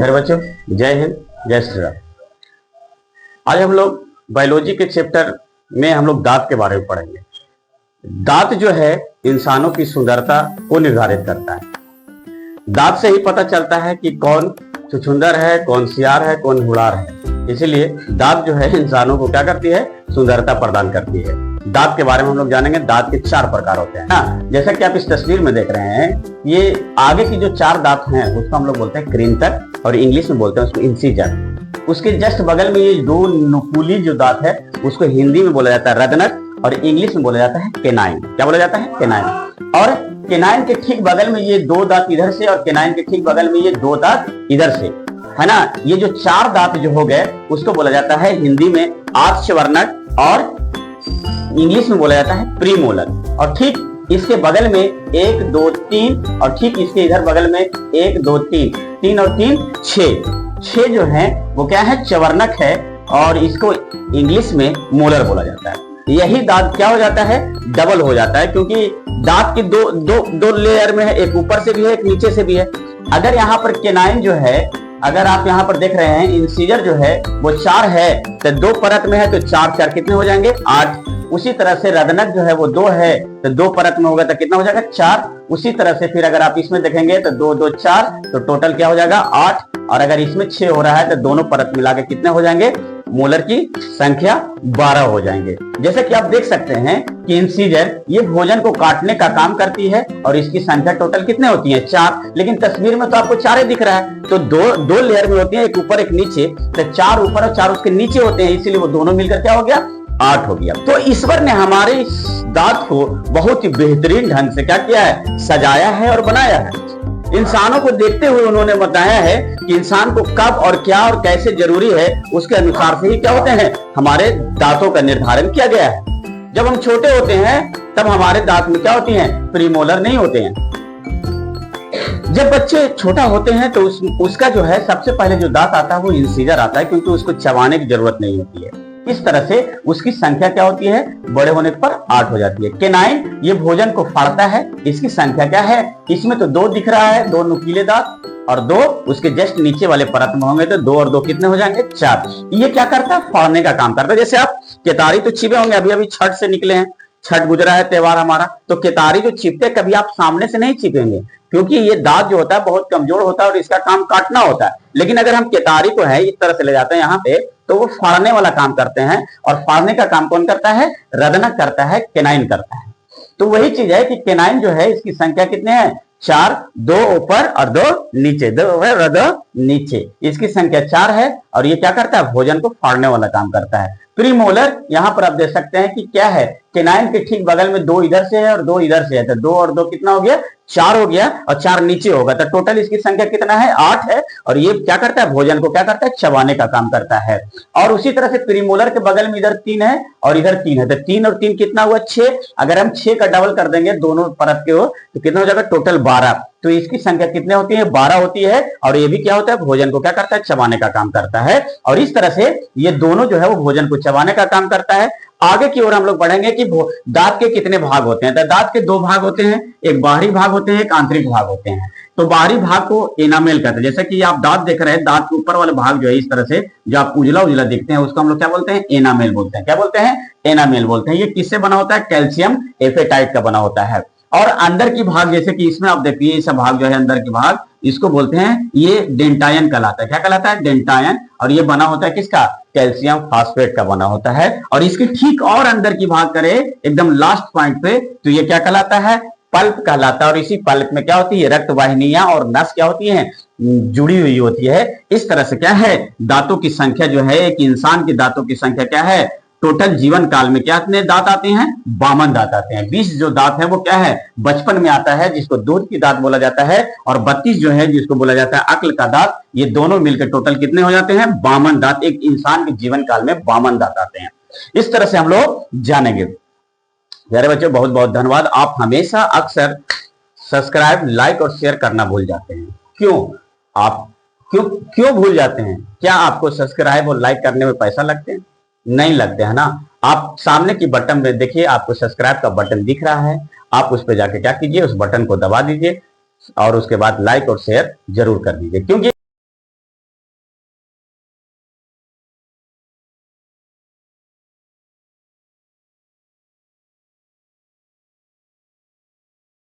प्यारे बच्चों, जय हिंद, जय श्री राम। आज हम लोग बायोलॉजी के चैप्टर में हम लोग दांत के बारे में पढ़ेंगे। दांत जो है इंसानों की सुंदरता को निर्धारित करता है। दांत से ही पता चलता है कि कौन छुछुंदर है, कौन सियार है, कौन हुड़ार है। इसीलिए दांत जो है इंसानों को क्या करती है, सुंदरता प्रदान करती है। दांत के बारे में हम लोग जानेंगे। दांत के 4 प्रकार होते हैं ना, जैसा कि आप इस तस्वीर में देख रहे हैं। ये आगे की जो 4 दांत हैं उसको हम लोग बोलते हैं कृंतक और इंग्लिश में बोलते हैं उसको इंसिजर। उसके जस्ट बगल में ये 2 नुकीली जो दांत है उसको हिंदी में बोला जाता है रदनक और इंग्लिश में बोला जाता है केनाइन। क्या बोला जाता है? केनाइन। और केनाइन के ठीक बगल में ये 2 दांत इधर से और केनाइन के ठीक बगल में ये 2 दांत इधर से, है ना। ये जो 4 दांत जो हो गए उसको बोला जाता है हिंदी में आर्षवर्णक और इंग्लिश में बोला जाता है प्रीमोलर। और ठीक इसके बगल में 1 2 3 और ठीक इसके इधर बगल में 1 2 3 और 3 6 जो है वो क्या है, चवर्णक है और इसको इंग्लिश में मोलर बोला जाता है। यही दांत क्या हो जाता है, डबल हो जाता है, क्योंकि दांत की दो लेयर में है, एक ऊपर से भी है, एक नीचे से भी है। अगर यहाँ पर केनाइन जो है, अगर आप यहाँ पर देख रहे हैं इंसिजर जो है वो 4 है तो 2 परत में है तो 4 कितने हो जाएंगे, 8। उसी तरह से रदनक जो है वो 2 है तो 2 परत में होगा तो कितना हो जाएगा, 4। उसी तरह से फिर अगर आप इसमें देखेंगे तो 2 2 4 तो टोटल क्या हो जाएगा, 8। और अगर इसमें 6 हो रहा है तो दोनों परत मिला के कितने हो जाएंगे, मोलर की संख्या 12 हो जाएंगे। जैसे कि आप देख सकते हैं कि इंसिजर ये भोजन को काटने का काम करती है और इसकी संख्या टोटल कितने होती है, 4। लेकिन तस्वीर में तो आपको 4 ही दिख रहा है, तो दो लेयर में होती है, एक ऊपर एक नीचे, तो 4 ऊपर और 4 उसके नीचे होते हैं, इसीलिए वो दोनों मिलकर क्या हो गया, 8 हो गया। तो ईश्वर ने हमारे इस दांत को बहुत ही बेहतरीन ढंग से क्या किया है, सजाया है और बनाया है। इंसानों को देखते हुए उन्होंने बताया है कि इंसान को कब और क्या और कैसे जरूरी है, उसके अनुसार से ही क्या होते हैं, हमारे दांतों का निर्धारण किया गया है। जब हम छोटे होते हैं तब हमारे दांत में क्या होती हैं, प्रीमोलर नहीं होते हैं। जब बच्चे छोटा होते हैं तो उसका जो है सबसे पहले जो दांत आता है वो इंसिजर आता है, क्योंकि उसको चबाने की जरूरत नहीं होती है। इस तरह से उसकी संख्या क्या होती है, बड़े होने पर 8 हो जाती है। केनाइन ये भोजन को फाड़ता है, इसकी संख्या क्या है, इसमें तो 2 दिख रहा है, 2 नुकीले दांत और 2 उसके जस्ट नीचे वाले परत में होंगे तो 2 और 2 कितने हो जाएंगे, 4। ये क्या करता है, फाड़ने का काम करता है। जैसे आप केतारी तो छिपे होंगे, अभी छठ से निकले हैं, छठ गुजरा है त्योहार हमारा, तो केतारी जो छिपते कभी आप सामने से नहीं छिपेंगे, क्योंकि ये दांत जो होता है बहुत कमजोर होता है और इसका काम काटना होता है। लेकिन अगर हम केतारी को है इस तरह से ले जाते हैं यहाँ पे, तो वो फाड़ने वाला काम करते हैं। और फाड़ने का काम कौन करता है, रदनक करता है, केनाइन करता है। तो वही चीज है कि केनाइन जो है इसकी संख्या कितने हैं, 4, 2 ऊपर और 2 नीचे, 2 ऊपर और 2 नीचे, इसकी संख्या 4 है। और ये क्या करता है, भोजन को फाड़ने वाला काम करता है। प्रीमोलर यहाँ पर आप देख सकते हैं कि क्या है, केनाइन के ठीक बगल में 2 इधर से है और 2 इधर से है, तो 2 और 2 कितना हो गया, 4 हो गया, और 4 नीचे होगा, तो टोटल इसकी संख्या कितना है, 8 है। और ये क्या करता है, भोजन को क्या करता है, चबाने का काम करता है। और उसी तरह से प्रीमोलर के बगल में इधर 3 है और इधर 3 है, तो 3 और 3 कितना हुआ, 6। अगर हम 6 का डबल कर देंगे दोनों परत के हो तो कितना हो जाएगा, टोटल 12। तो इसकी संख्या कितने होती है, 12 होती है। और ये भी क्या होता है, भोजन को क्या करता है, चबाने का काम करता है। और इस तरह से ये दोनों जो है वो भोजन को चबाने का काम करता है। आगे की ओर हम लोग बढ़ेंगे कि दांत के कितने भाग होते हैं। तो दांत के 2 भाग होते हैं, एक बाहरी भाग होते हैं, एक आंतरिक भाग होते हैं। तो बाहरी भाग को एनामेल कहते हैं। जैसा कि आप दांत देख रहे हैं, दांत के ऊपर वाले भाग जो है इस तरह से जो आप उजला उजला दिखते हैं उसको हम लोग क्या बोलते हैं, एनामेल बोलते हैं। क्या बोलते हैं, एनामेल बोलते हैं। ये किससे बना होता है, कैल्शियम एपेटाइट का बना होता है। और अंदर की भाग जैसे कि इसमें आप देखिए, ये सब भाग जो है अंदर की भाग, इसको बोलते हैं, ये डेंटायन कहलाता है। क्या कहलाता है, डेंटायन। और ये बना होता है किसका, कैल्शियम फास्फेट का बना होता है। और इसके ठीक और अंदर की भाग करें एकदम लास्ट पॉइंट पे, तो ये क्या कहलाता है, पल्प कहलाता है। और इसी पल्प में क्या होती है, रक्त वाहिनियां और नस क्या होती हैं, जुड़ी हुई होती है। इस तरह से क्या है, दांतों की संख्या जो है, एक इंसान के दांतों की संख्या क्या है, टोटल जीवन काल में क्या कितने दांत आते हैं, 52 दांत आते हैं। 20 जो दांत है वो क्या है, बचपन में आता है, जिसको दूध की दांत बोला जाता है। और 32 जो है जिसको बोला जाता है अक्ल का दांत। ये दोनों मिलकर टोटल कितने हो जाते हैं, 52 दांत। एक इंसान के जीवन काल में 52 दांत आते हैं। इस तरह से हम लोग जानेंगे। प्यारे बच्चों, बहुत बहुत धन्यवाद। आप हमेशा अक्सर सब्सक्राइब, लाइक और शेयर करना भूल जाते हैं। क्यों भूल जाते हैं? क्या आपको सब्सक्राइब और लाइक करने में पैसा लगते हैं? नहीं लगते, है ना। आप सामने की बटन में देखिए, आपको सब्सक्राइब का बटन दिख रहा है, आप उस पर जाके क्या कीजिए, उस बटन को दबा दीजिए और उसके बाद लाइक और शेयर जरूर कर दीजिए, क्योंकि